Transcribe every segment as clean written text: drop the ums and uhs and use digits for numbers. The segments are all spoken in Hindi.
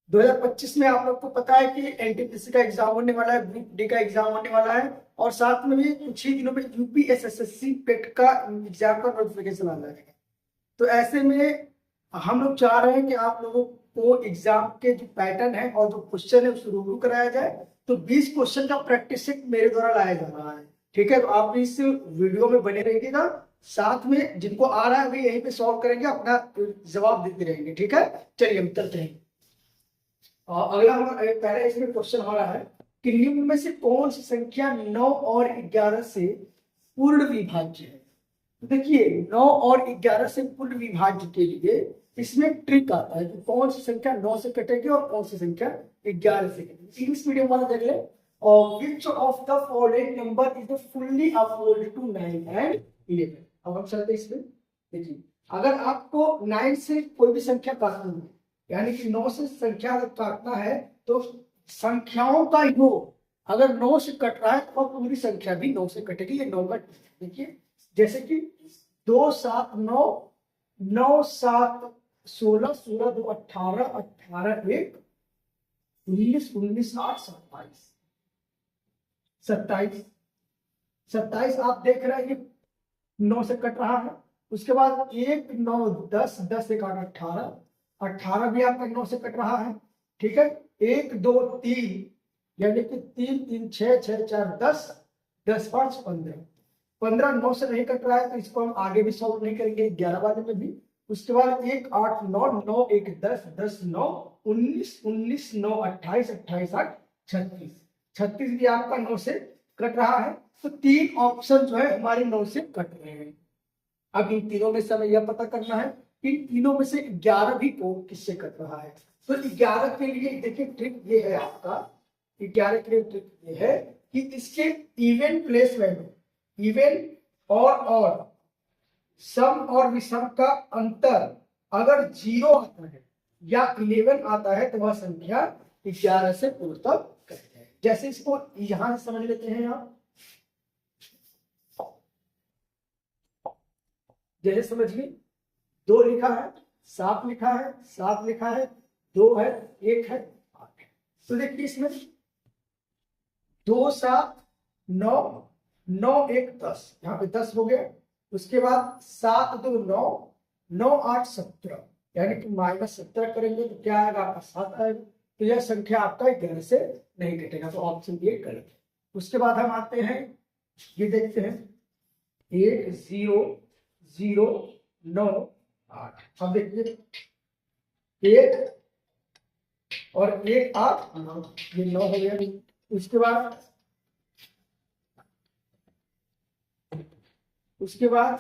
2025 में आप लोग को पता है कि एनटीपीसी का एग्जाम होने वाला है, ग्रुप डी का एग्जाम होने वाला है, और साथ में भी कुछ ही दिनों में यूपीएसएससी पेट का एग्जाम का नोटिफिकेशन आ जाएगा। तो ऐसे में हम लोग चाह रहे हैं कि आप लोगों को एग्जाम के जो पैटर्न है और जो क्वेश्चन है उसको रूबरू कराया जाए। तो 20 क्वेश्चन का प्रैक्टिस सेट मेरे द्वारा लाया जा रहा है, ठीक है। तो आप इस वीडियो में बने रहिएगा, साथ में जिनको आ रहा है वही यहीं पे सॉल्व करेंगे, अपना जवाब देते रहेंगे, ठीक है। चलिए हम चलते हैं। अगला हमारा पहला इसमें क्वेश्चन हमारा है कि निम्न में से कौन सी संख्या 9 और 11 से पूर्ण विभाज्य है। तो देखिए 9 और 11 से पूर्ण विभाज्य के लिए इसमें ट्रिक आता है कि कौन सी संख्या 9 से कटेगी और कौन सी संख्या 11 से कटेगी। इंग्लिश मीडियम वाला देख ले। और which of the following number is fully appalled to 9 and 11। अब हम चलते हैं इसमें। देखिए अगर आपको 9 से कोई भी संख्या काटनी है, यानी कि 9 से संख्या अगर काटना है तो संख्याओं का योग अगर 9 से कट रहा है तो पूरी संख्या भी 9 से कटेगी। ये 9 का देखिए, जैसे कि 2 7 9, 9 7 16, 16 2 18, 18 1 19, 19 8 27, 27 27 आप देख रहे हैं कि 9 से कट रहा है। उसके बाद 1 9 10, 10 1 8 18, 18 भी आपका 9 से कट रहा है, ठीक है। 1 2 3 यानी कि 3 3 6 6 4 10, 10 5 15, 15 9 से नहीं कट रहा है तो इसको हम आगे भी सॉल्व नहीं करेंगे 11 वाले में भी। उसके बाद 1 8 9, 9 1 10, 10 9 19, 19 9 28, 28 8 36, 36 भी आपका 9 से कट रहा है। तो 3 ऑप्शन जो है हमारे 9 से कट रहे हैं। अब इन तीनों में से हमें यह पता करना है इन तीनों में से 11 भी कौन किससे कट रहा है। तो 11 के लिए देखिए ट्रिक ये है आपका, 11 के लिए ट्रिक ये है कि इसके इवन प्लेस वैल्यू, इवन और सम और विषम का अंतर अगर 0 आता है या 11 आता है तो वह संख्या 11 से पूर्णतः कट है। जैसे इसको यहां से समझ लेते हैं आप, जैसे समझिए 2 लिखा है, 7 लिखा है, 7 लिखा है, 2 है, 1 है, 8 है। तो देखिए इसमें 2 7 9, 9 1 10, यहाँ पे 10 हो गया। उसके बाद 7 2 9, 9 8 17, यानी कि -17 करेंगे तो क्या आएगा आपका 7 आएगा। तो यह संख्या आपका 11 से नहीं कटेगा, तो ऑप्शन ये गलत है। उसके बाद हम आते हैं, ये देखते हैं 1 0 0 9 8। अब देखिए 1 और 1 8 9, ये 9 हो गया। उसके बाद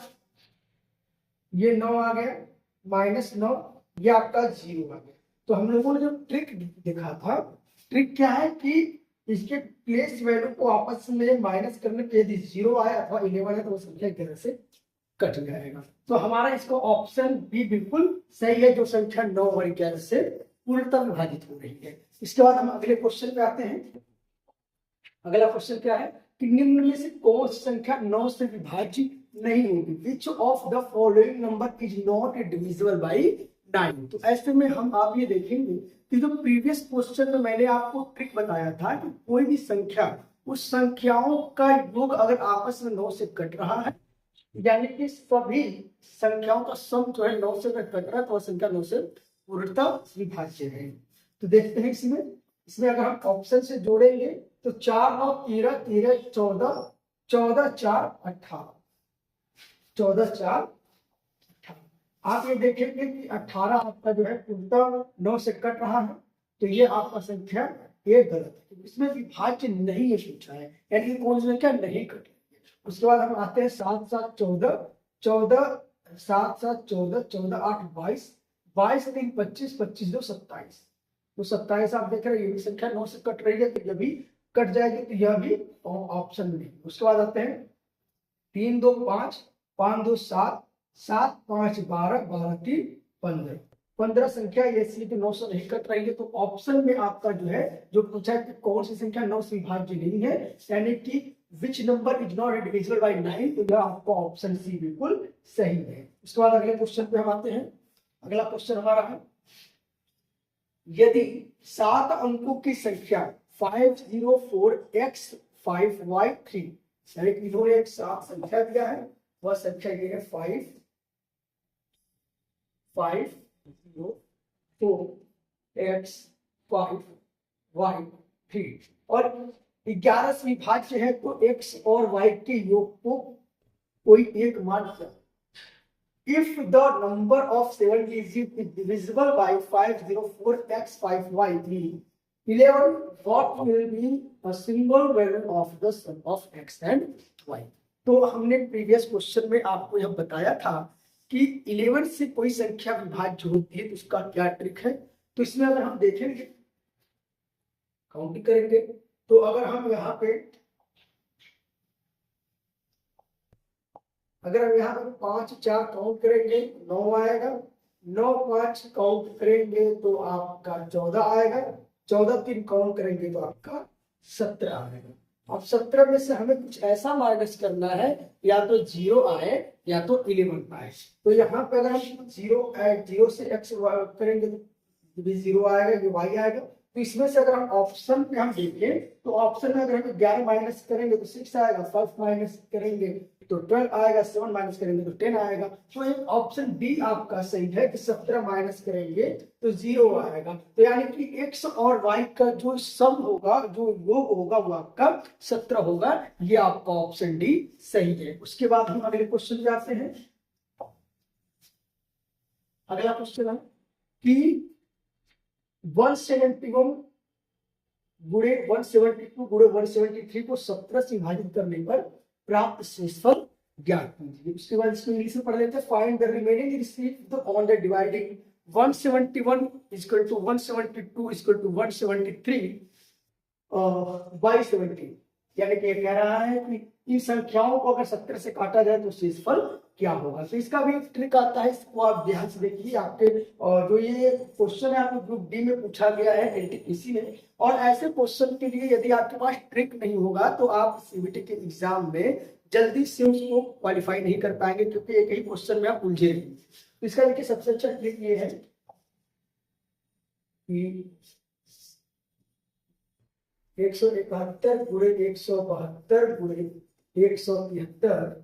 ये 9 आ गया, -9, ये आपका 0 आ गया। तो हम लोगों ने जो ट्रिक देखा था, ट्रिक क्या है कि इसके प्लेस वैल्यू को आपस में माइनस करने के यदि 0 आए अथवा 11 है तो वो संख्या 11 से कट जाएगा। तो हमारा इसको ऑप्शन बी बिल्कुल सही है, जो संख्या 9 और 11 से पूर्णतः विभाजित हो रही है। इसके बाद हम अगले क्वेश्चन पे आते हैं। अगला क्वेश्चन क्या है कि निम्न में से कौन सी संख्या 9 से विभाज्य नहीं होगी। विच of the following number is not divisible by 9। तो ऐसे में हम आप ये देखेंगे कि जो प्रीवियस क्वेश्चन में मैंने आपको ट्रिक बताया था कि कोई भी संख्या, उस संख्याओं का योग अगर आपस में 9 से कट रहा है, यानी कि सभी संख्याओं का सम जो है 9 से कट रहा है तो वह संख्या 9 से पूर्णतः विभाज्य है। तो देखते हैं इसमें अगर हम ऑप्शन से जोड़ेंगे तो 4 9 13, 13 14, 14 4 18, 14 4 18। आप ये देखेंगे कि 18 आपका जो है पूर्णतः 9 से कट रहा है, तो ये आपका संख्या ये गलत है, इसमें विभाज्य नहीं है पूछा है, यानी कौन सी संख्या नहीं कटी। उसके बाद हम आते हैं 7 7 14, 14 7 7 14, 14 8 22, 22 3 25, 25 2 27। तो 27 आप देख रहे हैं ये भी संख्या 9 से कट रही है, तो यह भी कट जाएगी, तो यह भी ऑप्शन नहीं। उसके बाद आते हैं 3 2 5, 5 2 7, 7 5 12, 12 3 15, 15 संख्या ऐसी तो 9 से नहीं कट रही है। तो ऑप्शन में आपका जो है जो पूछा है कि कौन सी संख्या 9 से विभाज्य नहीं है, यानी कि which number is not divisible by 9, तो यह आपका ऑप्शन सी बिल्कुल सही है। उसके बाद अगले क्वेश्चन पे हम आते हैं। अगला क्वेश्चन हमारा है यदि 7 अंकों की संख्या 504x5y3, यानी कि इन्होंने एक 7 संख्या दिया है, वह संख्या ये है 554x5y3, और 11 से विभाज्य है तो x और y के योग को कोई एक मान दिया। If the number of 7 digits is divisible by 504x5y3, 11, what will be a single value of the sum of x and y? तो हमने प्रीवियस क्वेश्चन में आपको यह बताया था कि 11 से कोई संख्या विभाज्य होती है तो उसका क्या ट्रिक है। तो इसमें अगर हम देखेंगे, काउंटिंग करेंगे, तो अगर हम यहाँ पे अगर हम यहाँ पर 5 4 काउंट करेंगे 9 आएगा, 9 5 काउंट करेंगे तो आपका 14 आएगा, 14 3 काउंट करेंगे तो आपका 17 आएगा। अब 17 में से हमें कुछ ऐसा माइनस करना है, या तो 0 आए या तो 11 आए। तो यहाँ पे अगर हम 0 से x करेंगे तो भी 0 आएगा, ये y आएगा। तो इसमें से अगर हम ऑप्शन पे हम देखें तो ऑप्शन में अगर हम 11 माइनस करेंगे तो 6 आएगा, 5 माइनस करेंगे तो 12 आएगा, 7 माइनस करेंगे तो 10 आएगा। तो एक ऑप्शन डी आपका सही है कि 17 माइनस करेंगे तो 0 आएगा। तो यानी कि x और y का जो सम होगा, जो योग होगा, वो आपका 17 होगा। ये आपका ऑप्शन डी सही है। उसके बाद हम अगले क्वेश्चन पे आते हैं। अगला क्वेश्चन है कि 171 गुणे 172 गुणे 173 को 17 से विभाजित करने पर प्राप्त शेषफल ज्ञात कीजिए। उसके बाद इसको इंग्लिश में पढ़ लेते हैं। Find the remaining received on the dividing 171 equal to 172 equal to 173 by 17। यानी कि कह रहा है कि इन संख्याओं को अगर 17 से काटा जाए तो शेषफल क्या होगा। तो इसका भी एक ट्रिक आता है, इसको आप ध्यान से देखिए। आपके जो ये क्वेश्चन है आपको ग्रुप डी में पूछा गया है एनटीपीसी में, और ऐसे क्वेश्चन के लिए यदि आपके पास ट्रिक नहीं होगा तो आप सीबीटी के एग्जाम में जल्दी से उसको क्वालिफाई नहीं कर पाएंगे, क्योंकि एक ही क्वेश्चन में आप उलझे रहेंगे। तो इसका देखिए सबसे अच्छा ट्रिक ये है कि 171 गुणे 172 गुणे 173,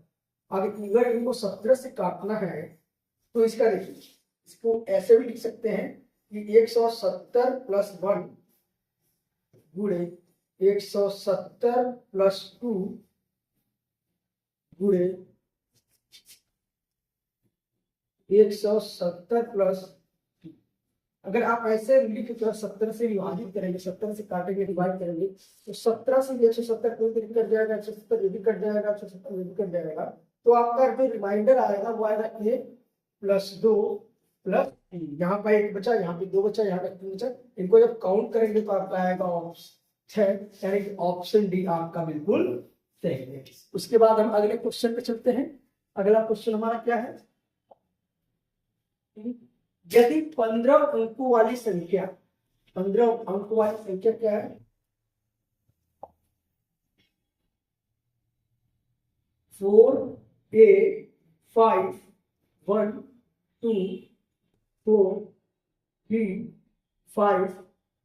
अगर इनको 17 से काटना है तो इसका देखिए, इसको ऐसे भी लिख सकते हैं कि 170 प्लस 1 गुणे 170 प्लस 2 गुणे 170 प्लस, अगर आप ऐसे लिख के 17 से विभाजित करेंगे, 17 से काटेंगे, डिवाइड करेंगे, तो 17 से 170 कोई भी कट जाएगा, 170 ये भी कट जाएगा, 170 ये भी कट जाएगा। तो आपका जो रिमाइंडर आएगा वो आएगा 1 प्लस 2 प्लस 3। यहाँ पर 1 बचा, यहाँ पे 2 बचा, यहाँ पे 3 बचा। इनको जब काउंट करेंगे तो आपका आएगा ऑप्शन, यानी कि ऑप्शन डी आपका बिल्कुल सही है। उसके बाद हम अगले क्वेश्चन पे चलते हैं। अगला क्वेश्चन हमारा क्या है, यदि 15 अंकों वाली संख्या, 15 अंकों वाली संख्या क्या है, 4 8 5 1 2 4 3 5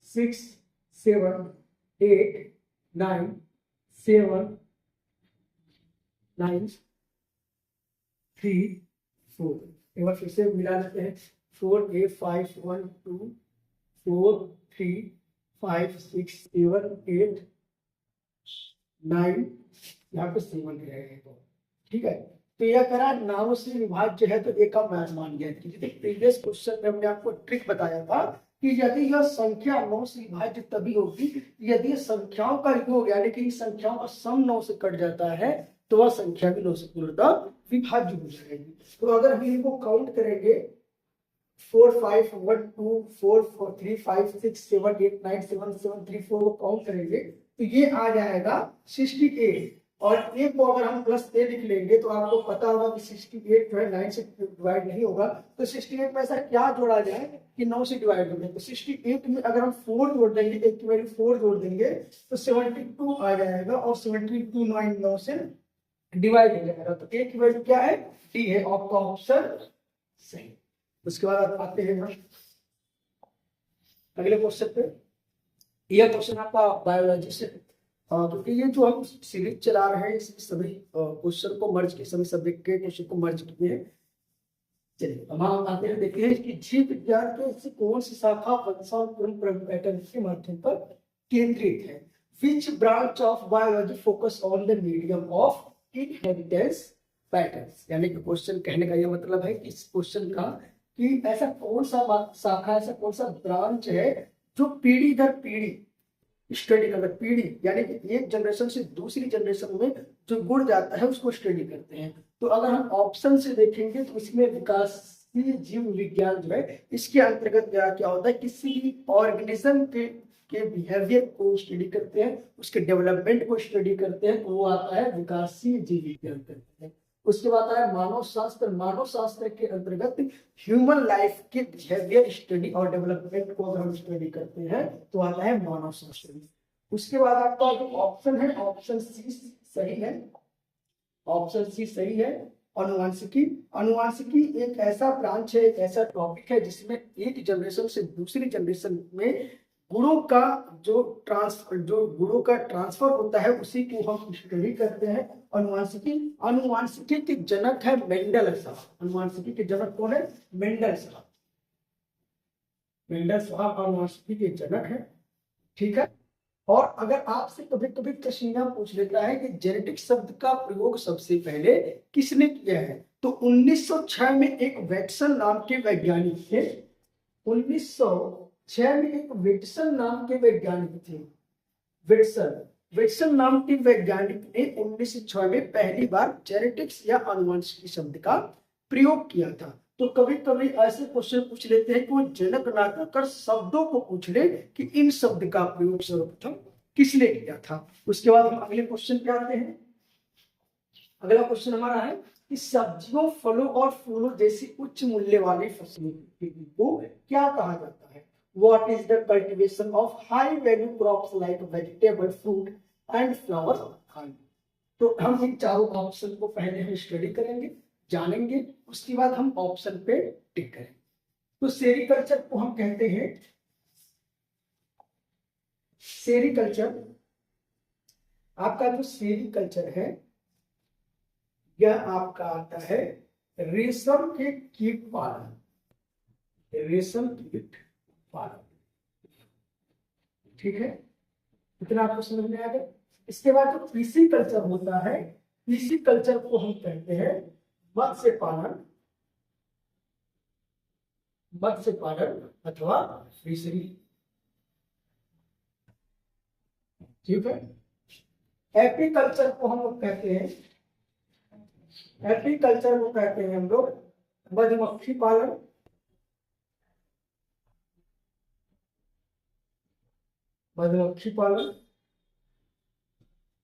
6 7 8 9 7 9 3 4। एक बार फिर से मिला लेते हैं। 4 8 5 1 2 4 3 5 6 7 8 9, यहाँ पे 7 रहेगा। ठीक है, तो यह करा 9 से विभाज्य है तो एक का मान गया। प्रीवियस क्वेश्चन में हमने आपको ट्रिक बताया था कि यदि यह संख्या 9 से विभाज्य तभी होगी यदि संख्याओं का योग, यानी कि संख्याओं का सम 9 से कट जाता है तो वह संख्या भी 9 से पूर्णतः विभाज्य हो जाएगी। तो अगर हम इनको काउंट करेंगे 4 5 1 2 4 4 3 5 6 7 8 9 7 7 3 4 को काउंट करेंगे तो ये आ जाएगा 68। और एक को अगर हम प्लस ए लिख लेंगे तो आपको पता होगा कि 68 जो है 9 से डिवाइड नहीं होगा। तो 68 में ऐसा क्या जोड़ा जाए कि 9 से डिवाइड हो जाए। तो 68 में अगर हम 4 जोड़ देंगे, एक की वैल्यू 4 जोड़ देंगे तो 72 आ जाएगा, और 72 9 से डिवाइड हो जाएगा। तो ए की वैल्यू क्या है, डी है, आपका ऑप्शन सही। उसके बाद आते हैं हम अगले क्वेश्चन पे, यह क्वेश्चन आपका बायोलॉजी से, क्योंकि ये जो हम सीरीज चला रहे हैं इसमें सभी क्वेश्चन को मर्ज के, सभी सब्जेक्ट के क्वेश्चन को मर्ज किए हैं। चलिए अब हम आते हैं, देखते हैं कि जीव विज्ञान के ऐसी कौन सी शाखा वंशानुक्रम पैटर्न के माध्यम पर केंद्रित है। Which branch of biology focus on the medium of inheritance patterns. यानी कि क्वेश्चन कहने का यह मतलब है कि इस क्वेश्चन का कि ऐसा कौन सा शाखा, ऐसा कौन सा ब्रांच है जो पीढ़ी दर पीढ़ी स्टडी करता है। पीढ़ी यानी कि एक जनरेशन से दूसरी जनरेशन में जो गुण जाता है उसको स्टडी करते हैं। तो अगर हम ऑप्शन से देखेंगे तो इसमें विकासशील जीव विज्ञान जो है इसके अंतर्गत क्या होता है, किसी भी ऑर्गेनिज्म के बिहेवियर को स्टडी करते हैं, उसके डेवलपमेंट को स्टडी करते हैं, तो वो आता है विकासशील जीव विज्ञान करते हैं। उसके बाद आता है मानव शास्त्र। मानव शास्त्र के अंतर्गत ह्यूमन लाइफ के बिहेवियर स्टडी और डेवलपमेंट को अगर हम स्टडी करते हैं तो आता है मानव शास्त्र। उसके बाद आपका जो ऑप्शन है, ऑप्शन सी सही है, ऑप्शन सी सही है। अनुवांशिकी, अनुवांशिकी एक ऐसा ब्रांच है, एक ऐसा टॉपिक है जिसमें एक जनरेशन से दूसरी जनरेशन में गुणों का जो गुणों का ट्रांसफर होता है उसी को हम स्टडी करते हैं। अनुवांशिकी, अनुवांशिकी के जनक है मेंडल साहब। अनुवांशिकी के जनक कौन है? मेंडल साहब। मेंडल साहब अनुवांशिकी के जनक है, ठीक है। और अगर आपसे कभी कभी प्रश्न पूछ लेता है कि जेनेटिक शब्द का प्रयोग सबसे पहले किसने किया है, तो 1906 में एक वैटसन नाम के वैज्ञानिक थे। 1906 में एक वेटसन नाम के वैज्ञानिक थे। वेटसन नाम के वैज्ञानिक ने 1906 में पहली बार जेनेटिक्स या आनुवंशिकी शब्द का प्रयोग किया था। तो कभी कभी ऐसे क्वेश्चन पूछ लेते हैं कि वो जनक ना कहकर शब्दों को पूछ ले कि इन शब्द का प्रयोग सर्वप्रथम किसने किया था। उसके बाद हम अगले क्वेश्चन पे आते हैं। अगला क्वेश्चन हमारा है कि सब्जियों, फलों और फूलों जैसी उच्च मूल्य वाली फसलों को क्या कहा जाता है। What is the cultivation of high value crops like vegetable, fruit and flowers? तो हम इन चारों ऑप्शन को पहले हम स्टडी करेंगे, जानेंगे, उसके बाद हम ऑप्शन पे टिक करेंगे। तो सेरिकल्चर को हम कहते हैं, सेरिकल्चर, आपका जो सेरिकल्चर है यह आपका आता है रेशम के कीट पालन, रेशम कीट पालन, ठीक है। इतना आपको समझ में आ गया। इसके बाद जो पीसी कल्चर होता है, पीसी कल्चर को हम कहते हैं मत्स्य पालन, मत्स्य पालन अथवा फिशरी, ठीक है। एपीकल्चर को हम लोग कहते हैं, एपीकल्चर को कहते हैं हम लोग मधुमक्खी पालन, मधुमक्खी पालन।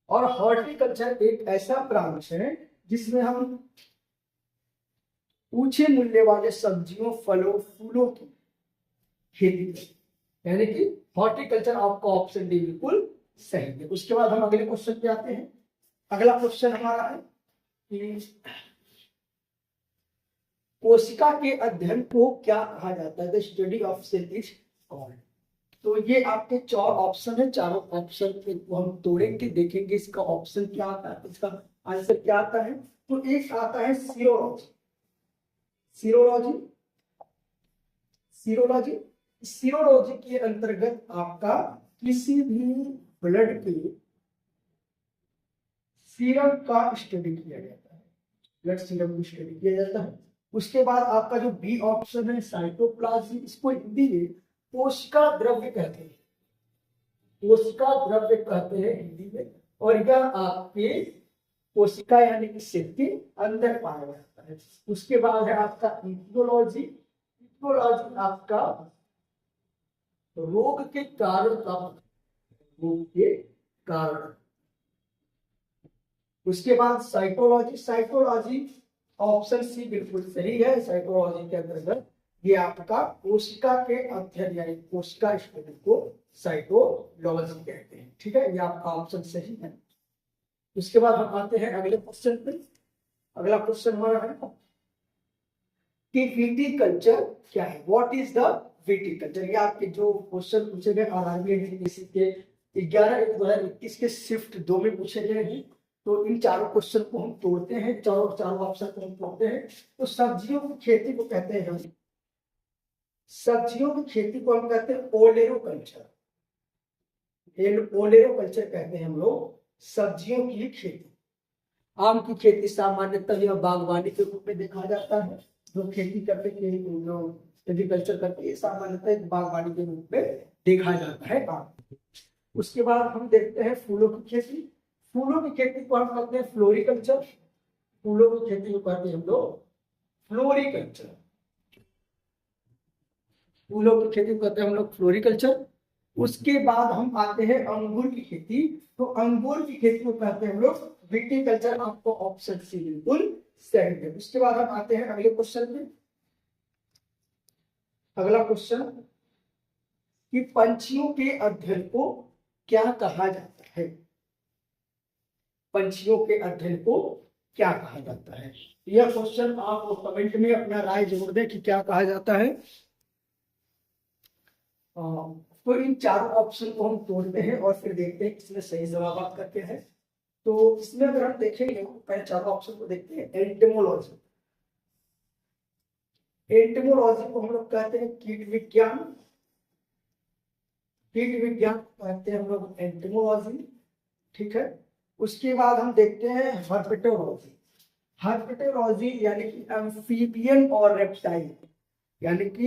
और हॉर्टिकल्चर एक ऐसा ब्रांच है जिसमें हम ऊंचे मूल्य वाले सब्जियों, फलों, फूलों की खेती करते, यानी कि हॉर्टिकल्चर आपका ऑप्शन डी बिल्कुल सही है। उसके बाद हम अगले क्वेश्चन पे आते हैं। अगला क्वेश्चन हमारा है कि कोशिका के अध्ययन को क्या कहा जाता है, the study of cell is called. तो ये आपके 4 ऑप्शन है, चारों ऑप्शन को हम तोड़ेंगे, देखेंगे इसका ऑप्शन क्या आता है, इसका आंसर क्या आता है। तो एक आता है सीरोलॉजी, सीरोलॉजी, सीरोलॉजी, सीरोलॉजी के अंतर्गत आपका किसी भी ब्लड के सीरम का स्टडी किया जाता है, ब्लड सीरम की स्टडी किया जाता है। उसके बाद आपका जो बी ऑप्शन है साइटोप्लाज्म, इसको हिंदी में कोशिका द्रव्य कहते हैं, कोशिका द्रव्य कहते हैं हिंदी में। और यह आपके कोशिका यानी कि सेल के अंदर पाया जाता है। उसके बाद है आपका इथियोलॉजी, इथियोलॉजी आपका रोग के कारण, रोग के कारण। उसके बाद साइकोलॉजी, साइकोलॉजी ऑप्शन सी बिल्कुल सही है। साइकोलॉजी के अंतर्गत ये आपका कोशिका के अध्ययन यानी कोशिका स्टडी को साइकोलॉजी कहते हैं, ठीक है। ये आपका ऑप्शन सही है। उसके बाद हम आते हैं अगले क्वेश्चन पे। अगला क्वेश्चन हमारा है कि विटिकल्चर क्या है, व्हाट इज द विटिकल्चर। ये आपके जो क्वेश्चन पूछे गए आरआरबी के 11/2021 के शिफ्ट 2 में पूछे गए हैं। तो इन चारों क्वेश्चन को हम तोड़ते हैं, चारों ऑप्शन को हम तोड़ते हैं। तो सब्जियों की खेती को कहते हैं हम, सब्जियों की खेती को हम कहते हैं ओलेरोकल्चर। ओलेरोकल्चर कहते हैं हम लोग सब्जियों की खेती। आम की खेती सामान्यतः यह बागवानी के रूप में देखा जाता है। जो खेती करते हैं, जो एग्रीकल्चर करते हैं, सामान्यतः एक बागवानी के रूप में देखा जाता है आम। उसके बाद हम देखते हैं फूलों की खेती। फूलों की खेती को हम कहते हैं फ्लोरिकल्चर। फूलों की खेती को कहते हैं हम लोग फ्लोरिकल्चर। फूलों की खेती को कहते हैं हम लोग फ्लोरिकल्चर। उसके बाद हम आते हैं अंगूर की खेती। तो अंगूर की खेती को कहते हैं हम लोग विटिकल्चर। आपको ऑप्शन सी बिल्कुल सही है। उसके बाद हम आते हैं अगले क्वेश्चन में। अगला क्वेश्चन कि पंछियों के अध्ययन को क्या कहा जाता है? पंछियों के अध्ययन को क्या कहा जाता है? यह क्वेश्चन आप कमेंट में अपना राय जरूर दें कि क्या कहा जाता है। तो इन चारों ऑप्शन को हम तोड़ते हैं और फिर देखते हैं किसमें सही जवाब आप करते हैं। तो इसमें अगर हम देखेंगे, पहले चारों ऑप्शन को देखते हैं। एंटोमोलॉजी, एंटोमोलॉजी को हम लोग कहते हैं कीट विज्ञान। कीट विज्ञान कहते हैं हम लोग एंटोमोलॉजी, ठीक है। उसके बाद हम देखते हैं हर्पेटोलॉजी। हर्पेटोलॉजी यानी कि एम्फीबियन और रेप्टाइल, यानी कि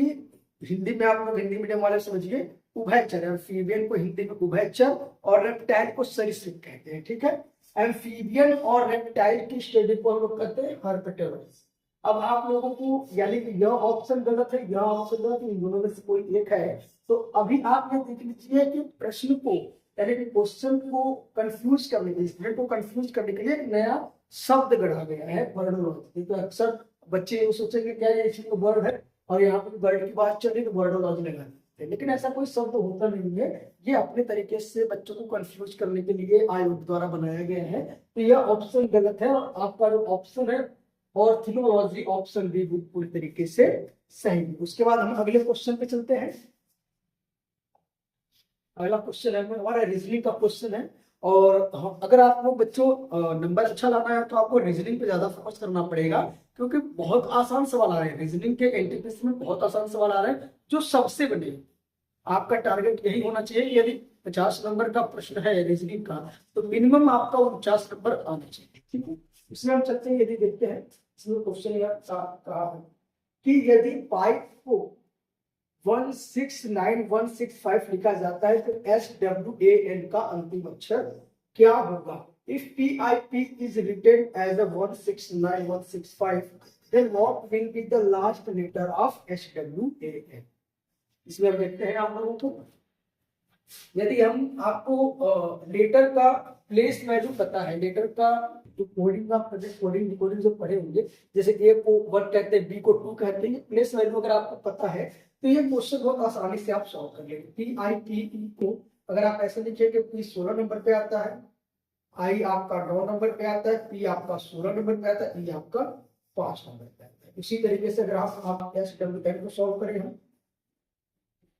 हिंदी में आप लोग हिंदी मीडियम वाले समझिए उभयचर। एम्फीबियन को हिंदी में उभयचर और रेप्टाइल को सरीसृप कहते हैं, ठीक है। एम्फीबियन और रेप्टाइल की स्टडी को हम लोग कहते हैं हर्पेटोलॉजी। अब आप लोगों को यानी कि यह ऑप्शन गलत है, यह ऑप्शन गलत है, इन दोनों में से कोई एक है। तो अभी आप ये देख लीजिए कि प्रश्न को यानी कि क्वेश्चन को कंफ्यूज करने के लिए, स्टूडेंट को कंफ्यूज करने के लिए एक नया शब्द गढ़ा गया है, वर्डोलॉजी। तो अक्सर बच्चे ये सोचेंगे क्या ये इसी को वर्ड है और यहाँ पे वर्ड की बात चल रही है तो वर्डोलॉजी लगा देते हैं, लेकिन ऐसा कोई शब्द होता नहीं है। ये अपने तरीके से बच्चों को कंफ्यूज करने के लिए आयोग द्वारा बनाया गया है। तो यह ऑप्शन गलत है और आपका जो ऑप्शन है ऑर्थियोलॉजी ऑप्शन भी पूरी तरीके से सही है। उसके बाद हम अगले क्वेश्चन पे चलते हैं। अगला क्वेश्चन है हमारा रीजनिंग का क्वेश्चन है। और अगर आप लोग बच्चों नंबर अच्छा लाना है तो आपको रीजनिंग पे ज्यादा फोकस करना पड़ेगा, क्योंकि बहुत आसान सवाल आ रहे हैं। रीजनिंग के एंट्रीज में बहुत आसान सवाल आ रहे हैं जो सबसे बने। आपका टारगेट यही होना चाहिए कि यदि 50 नंबर का प्रश्न है रीजनिंग का तो मिनिमम आपका 49 नंबर आना चाहिए, ठीक है। इसमें हम चलते हैं, यदि देखते हैं इसमें क्वेश्चन कहा है कि यदि पाइप को 169165 लिखा जाता है तो SWAN का अंतिम अक्षर क्या होगा? If PIP is written as a 169165, then what will be the last letter of SWAN? इसमें हम देखते हैं आप लोगों को, यदि हम आपको लेटर का प्लेस वैल्यू पता है, लेटर का जो कोडिंग का कोडिंग डिकोडिंग जो पढ़े होंगे, जैसे ए को 1 कहते हैं, बी को 2 कहते हैं, प्लेस वैल्यू अगर आपको पता है तो ये क्वेश्चन बहुत आसानी से आप सॉल्व कर लेंगे। PIPE को अगर आप ऐसे लिखिए कि P 16 नंबर पे आता है, I आपका 9 नंबर पे आता है, P आपका 16 नंबर पे आता है, E आपका 5 नंबर पे आता है। इसी तरीके से अगर आप SWN को सॉल्व करें हम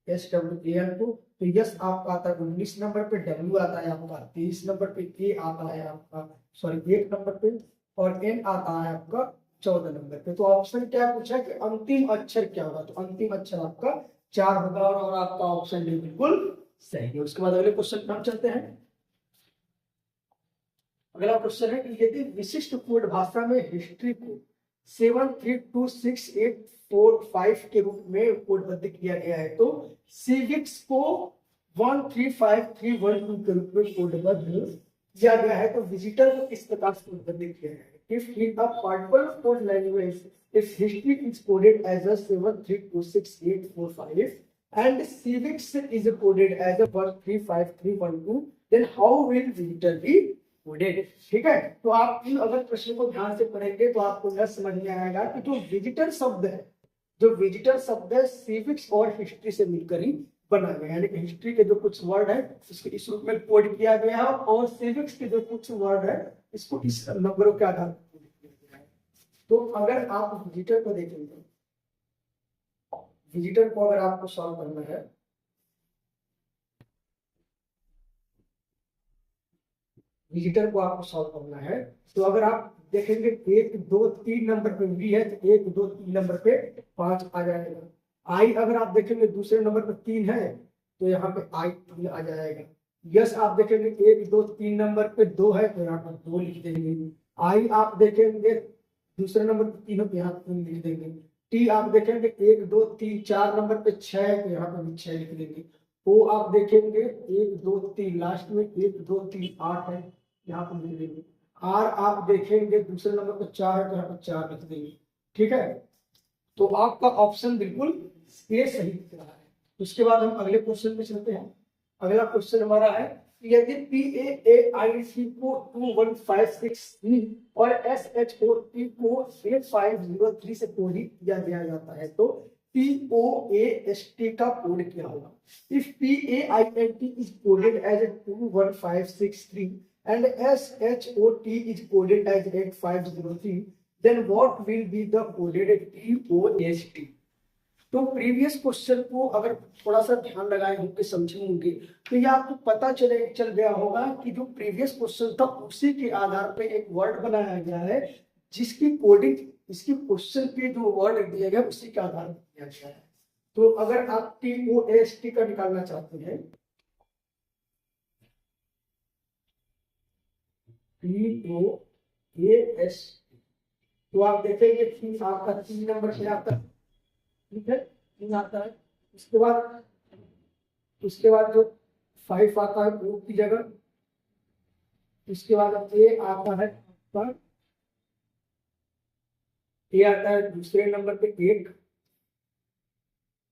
SWN को, तो यस आपका आता है 19 नंबर पे, W आता है आपका 23 नंबर पे, A आता है आपका 1 नंबर पे और N आता है आपका 14 नंबर पे। तो ऑप्शन क्या पूछा कि अंतिम अक्षर क्या होगा? तो अंतिम अक्षर आपका 4 होगा और आपका ऑप्शन भी बिल्कुल सही है। उसके बाद अगले क्वेश्चन पर हम चलते हैं। अगला क्वेश्चन है कि यदि विशिष्ट कोड भाषा में हिस्ट्री को 732684 के रूप में कोडबद्ध किया गया है तो सिविक्स को 135312 के रूप में कोडबद्ध किया गया है, तो विजिटर को किस प्रकार से कोडबद्ध किया गया है? If in a particular code language, if history is coded as a 732684 and civics is coded as a 135312, then how will visitor be coded? ठीक है, तो आप इन अगर प्रश्न को ध्यान से पढ़ेंगे तो आपको यह समझ में आएगा कि जो विजिटर शब्द है, जो विजिटर शब्द है सिविक्स और हिस्ट्री से मिलकर ही बना गया है। यानी कि हिस्ट्री के जो कुछ वर्ड है उसके इस रूप में कोड किया गया है और सिविक्स के जो कुछ वर्ड है इसको इस नंबरों के आधार पर कोड किया गया है। तो अगर आप विजिटर को देखेंगे, विजिटर को अगर आपको सॉल्व करना है, विजिटर को आपको सॉल्व करना है, तो अगर आप देखेंगे 1 2 3 नंबर पे v है तो 1 2 3 नंबर पे 5 आ जाएगा। i अगर आप देखेंगे दूसरे नंबर पे 3 है तो यहाँ पे i 3 आ जाएगा। यस आप देखेंगे 1 2 3 नंबर पे 2 है तो यहाँ पर 2 लिख देंगे। i आप देखेंगे दूसरे नंबर पे 3 है तो यहाँ 3 लिख देंगे। t आप देखेंगे 1 2 3 4 नंबर पे 6 है तो यहाँ पर भी 6 लिख देंगे। o आप देखेंगे 1 2 3 लास्ट में 1 2 3 8 है, यहाँ पर लिख देंगे। आर आप देखेंगे दूसरे नंबर पर 4 है तो यहाँ पर 4 लिख देंगे। ठीक है, तो आपका ऑप्शन बिल्कुल ए सही दिख रहा है। उसके बाद हम अगले क्वेश्चन में चलते हैं। अगला क्वेश्चन हमारा है यदि PAAIC को 2156 और SHOT को 8503 से कोडित किया जाता है तो POAST का कोड क्या होगा? If PAINT is coded as 21563 and SHOT is coded as 8503, then what will be the coded POST? तो प्रीवियस क्वेश्चन को अगर थोड़ा सा ध्यान लगाए होंगे समझे होंगे तो ये आपको पता चल गया होगा कि जो प्रीवियस क्वेश्चन था उसी के आधार पे एक वर्ड बनाया गया है जिसकी कोडिंग इसकी क्वेश्चन पे जो वर्ड दिया गया उसी के आधार पर दिया गया है। तो अगर आप POST का निकालना चाहते हैं, POAST, तो आप देखेंगे कि आपका 3 नंबर से आता है। ठीक है, 3 आता है। उसके बाद जो 5 आता है ग्रुप की जगह, उसके बाद ए आता है आपका, ए आता है दूसरे नंबर पे 1,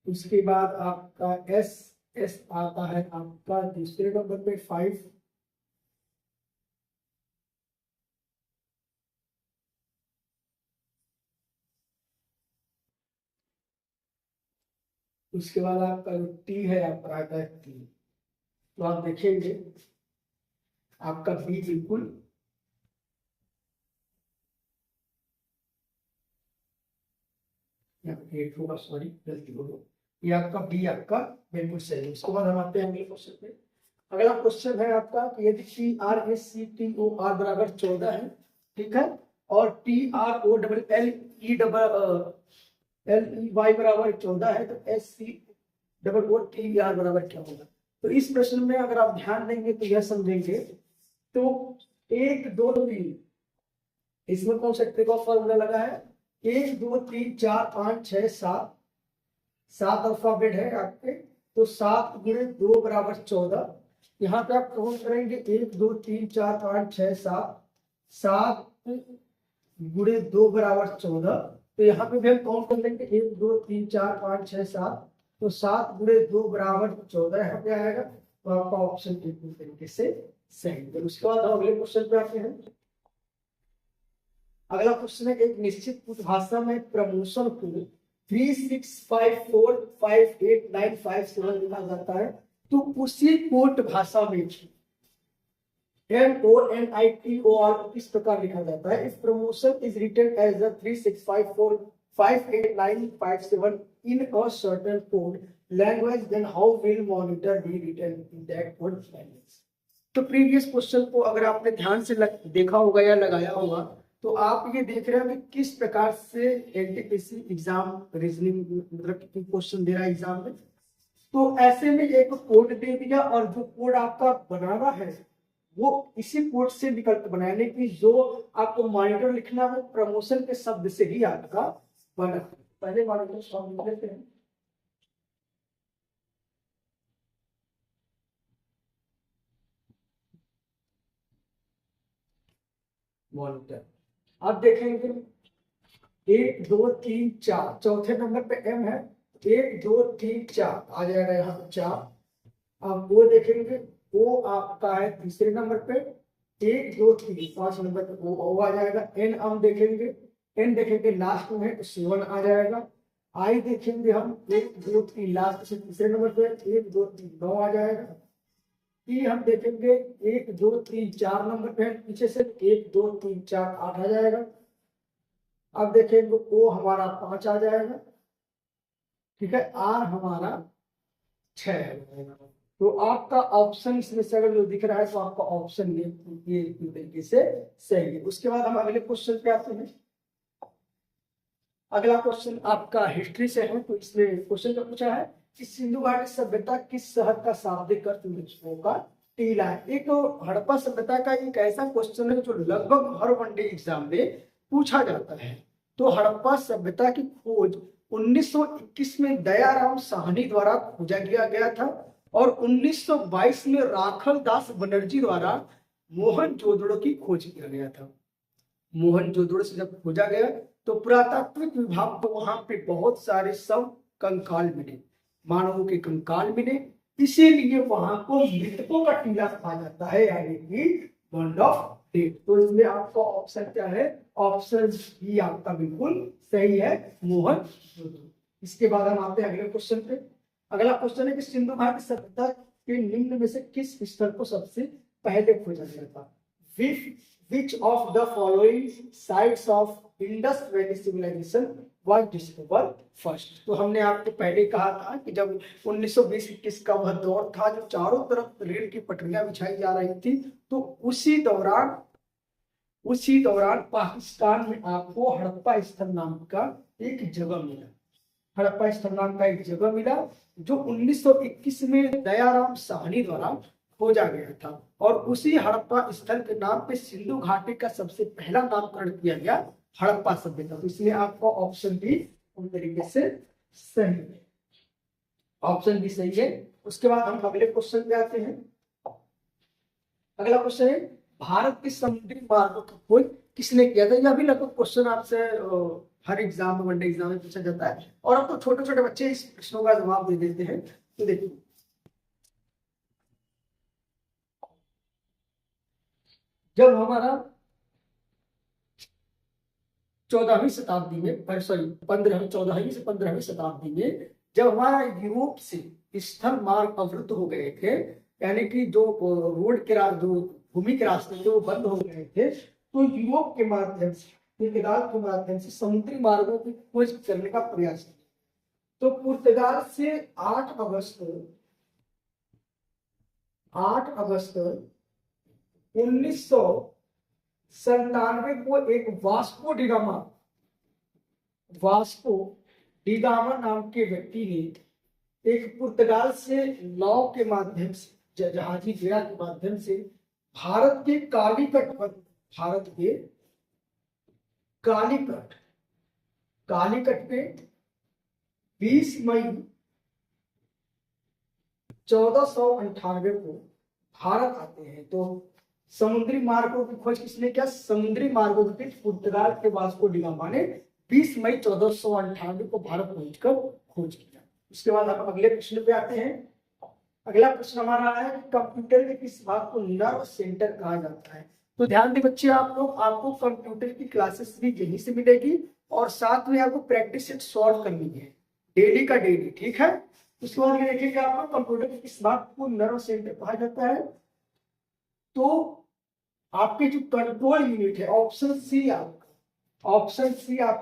उसके बाद आपका एस आता है आपका तीसरे नंबर पे 5, उसके बाद आपका जो टी है आपका आता है 3। तो आप देखेंगे आपका बी बिल्कुल एट होगा, सॉरी गलती हो गई, ये आपका बी आपका बिल्कुल सही है। उसके बाद हम आते हैं अगले क्वेश्चन पे। अगला क्वेश्चन है आपका कि यदि TRACTOR बराबर 14 है, ठीक है, और TROLLEY बराबर 14 है तो SCOOTER बराबर क्या होगा? तो इस प्रश्न में अगर आप ध्यान देंगे तो यह समझेंगे तो 1 2 3 इसमें कौन सा ट्रिक ऑफ फॉर्मूला लगा है? 1 2 3 4 5 6 7, 7 अल्फाबेट है आपके, तो 7 गुणे 2 बराबर 14। यहाँ पे आप काउंट करेंगे 1 2 3 4 5 6 7, 7 गुणे 2 बराबर 14। तो यहाँ पे भी हम काउंट कर लेंगे 1 2 3 4 5 6 7, तो 7 गुणे 2 बराबर 14 यहाँ पे आएगा। तो आपका ऑप्शन बिल्कुल तरीके से सही है। उसके बाद हम अगले क्वेश्चन पे आते हैं। अगला क्वेश्चन है एक निश्चित भाषा में प्रमोशन को 365458957 लिखा जाता है तो उसी कोट भाषा में MONITOR किस प्रकार लिखा जाता है? If promotion is written as the 365458957 in a certain code language then how will monitor be written in that code language? तो प्रीवियस क्वेश्चन को अगर आपने ध्यान से देखा होगा या लगाया होगा तो आप ये देख रहे हो कि किस प्रकार से एनटीपीसी एग्जाम रीजनिंग मतलब क्वेश्चन दे रहा है एग्जाम में। तो ऐसे में एक कोड दे दिया और जो कोड आपका बनाना है वो इसी कोड से विकल्प बनाने की जो आपको मॉनिटर लिखना है प्रमोशन के शब्द से ही आपका बना। पहले मॉनिटर शब्द लिख लेते हैं। मॉनिटर आप देखेंगे 1 2 3 4, चौथे नंबर पे एम है, 1 2 3 4 आ जाएगा यहाँ पे 4। आप वो देखेंगे वो आपका है तीसरे नंबर पे, 1 2 3 5 नंबर पे वो आ जाएगा। एन हम देखेंगे, एन देखेंगे लास्ट में है तो 7 आ जाएगा। आई देखेंगे हम 1 2 3 लास्ट से तीसरे नंबर पे 1 2 3 9 आ जाएगा। ई हम देखेंगे 1 2 3 4 नंबर पे पीछे से 1 2 3 4 8 आ जाएगा। अब देखेंगे ओ हमारा 5 आ जाएगा। ठीक है, आर हमारा 6 है। तो आपका ऑप्शन इसमें से अगर जो दिख रहा है तो आपका ऑप्शन ये तरीके से सही है। उसके बाद हम अगले क्वेश्चन पे आते हैं। अगला क्वेश्चन आपका हिस्ट्री से है। तो इसमें क्वेश्चन में पूछा है कि सिंधु घाटी सभ्यता किस शहर का शाब्दिक अर्थ होगा? टीला है। एक तो हड़प्पा सभ्यता का एक ऐसा क्वेश्चन है जो लगभग हर वनडे एग्जाम में पूछा जाता है। तो हड़प्पा सभ्यता की खोज 1921 में दयाराम साहनी द्वारा खोजा गया था और 1922 में राखल दास बनर्जी द्वारा मोहनजोदड़ो की खोज किया गया था। मोहनजोदड़ो से जब खोजा गया तो पुरातात्विक विभाग को वहां पे बहुत सारे सब कंकाल मिले, मानवों के कंकाल मिले, इसीलिए वहां को मृतकों का टीला कहा जाता है, यानी कि मोंड ऑफ डेड। तो इसमें आपका ऑप्शन क्या है? ऑप्शन बी आपका बिल्कुल सही है, मोहनजोदड़ो। इसके बाद हम आते हैं अगले क्वेश्चन पे। अगला क्वेश्चन है कि सिंधु घाटी सभ्यता के निम्न में से किस स्थल को सबसे पहले खोजा गया था? Which of the following sites of Indus Valley Civilization was discovered first? तो हमने आपको पहले कहा था कि जब 1920-21 का वह दौर था जो चारों तरफ रेल की पटरियां बिछाई जा रही थी, तो उसी दौरान पाकिस्तान में आपको हड़प्पा स्थल नाम का एक जगह मिला। हड़प्पा स्थल नाम का एक जगह मिला जो 1921 में दयाराम साहनी द्वारा खोजा गया था और उसी हड़प्पा स्थल के नाम पे सिंधु घाटी का सबसे पहला नामकरण किया गया, हड़प्पा सभ्यता। तो इसलिए आपका ऑप्शन भी उन तरीके से सही है, ऑप्शन भी सही है। उसके बाद हम अगले क्वेश्चन पे आते हैं। अगला क्वेश्चन है भारत के समुद्री मार्गों की खोज किसने किया था? यह भी लगभग क्वेश्चन आपसे हर एग्जाम में, वनडे एग्जाम में पूछा जाता है और अब तो छोटे छोटे बच्चे इस प्रश्नों का जवाब दे देते हैं। तो देखिए, जब हमारा 14वीं शताब्दी में, सॉरी 14वीं से 15वीं शताब्दी में जब हमारा यूरोप से स्थल मार्ग अवरुद्ध हो गए थे, यानी कि जो रोड के जो भूमि के रास्ते थे वो बंद हो गए थे, तो यूरोप के माध्यम से, पुर्तगाल के माध्यम से समुद्री मार्गों की खोज करने का प्रयास किया। तो पुर्तगाल से 8 अगस्त 1997 को एक वास्को डिगामा नाम के व्यक्ति ने एक पुर्तगाल से नाव के माध्यम से, जहाजी बेड़ा के माध्यम से भारत के कालीकट पे 20 मई 1498 को भारत आते हैं। तो समुद्री मार्गों की खोज किसने किया? समुद्री मार्गों की पुर्तगाल के वास्को डिगामा ने 20 मई 1498 को भारत पहुंचकर खोज किया। उसके बाद हम अगले प्रश्न पे आते हैं। अगला प्रश्न हमारा है कि कंप्यूटर के किस भाग को नर्व सेंटर कहा जाता है? तो ध्यान दें बच्चे, आप लोग, आपको कंप्यूटर की क्लासेस भी यहीं से मिलेगी और साथ में आपको प्रैक्टिस सेट सॉल्व करनी है डेली का डेली, ठीक है। उसके बाद ये देखिए कि आपको कंप्यूटर के किस भाग को नर्व सेंटर कहा जाता है? तो आपके जो कंट्रोल यूनिट है, ऑप्शन सी आपका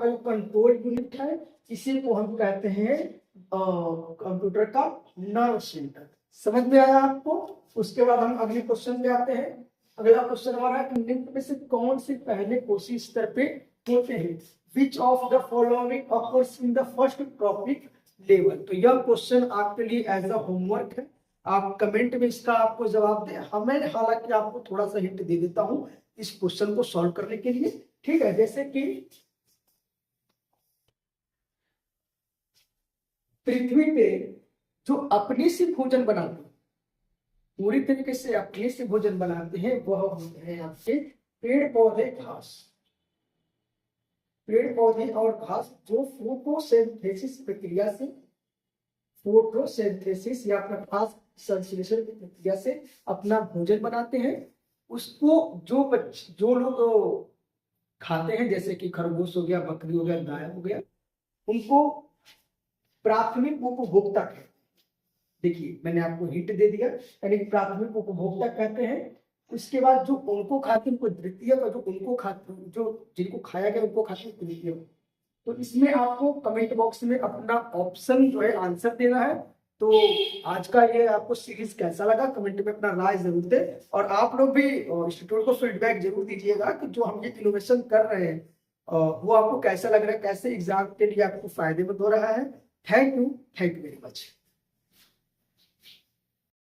जो कंट्रोल यूनिट है, इसी को हम कहते हैं कंप्यूटर का नर्व सेंटर। समझ में आया आपको? उसके बाद हम अगले क्वेश्चन पे आते हैं। अगला क्वेश्चन हमारा है कि निम्न में से कौन से पहले कोशी स्तर पे होते हैं? विच of the following occurs in the first trophic level? तो यह क्वेश्चन आपके लिए एज अ होमवर्क है, आप कमेंट में इसका आपको जवाब दें। हमें हालांकि आपको थोड़ा सा हिंट दे देता हूं इस क्वेश्चन को सॉल्व करने के लिए, ठीक है। जैसे कि पृथ्वी पे जो अपने से भोजन बनाते हैं, पूरी तरीके से अपने से भोजन बनाते हैं, वह होते हैं आपके पेड़ पौधे और घास जो फोटोसिंथेसिस या प्रकाश संश्लेषण की प्रक्रिया से अपना भोजन बनाते हैं। उसको जो लोग खाते हैं, जैसे कि खरगोश हो गया, बकरी हो गया, गाय हो गया, उनको प्राथमिक उपभोक्ता कहते हैं। देखिए, मैंने आपको हिंट दे दिया, यानी कि प्राथमिक उपभोक्ता कहते हैं। उसके बाद जो उनको खाते हैं उनको द्वितीय, जो उनको खाते, जो जिनको खाया गया उनको खाते हैं तृतीय। तो इसमें आपको कमेंट बॉक्स में अपना ऑप्शन जो है आंसर देना है। तो आज का ये आपको सीरीज कैसा लगा कमेंट में अपना राय जरूर दें, और आप लोग भी इंस्टीट्यूट को फीडबैक जरूर दीजिएगा कि जो हम ये इनोवेशन कर रहे हैं वो आपको कैसा लग रहा है, कैसे एग्जाम के लिए आपको फायदेमंद हो रहा है। Thank you very much.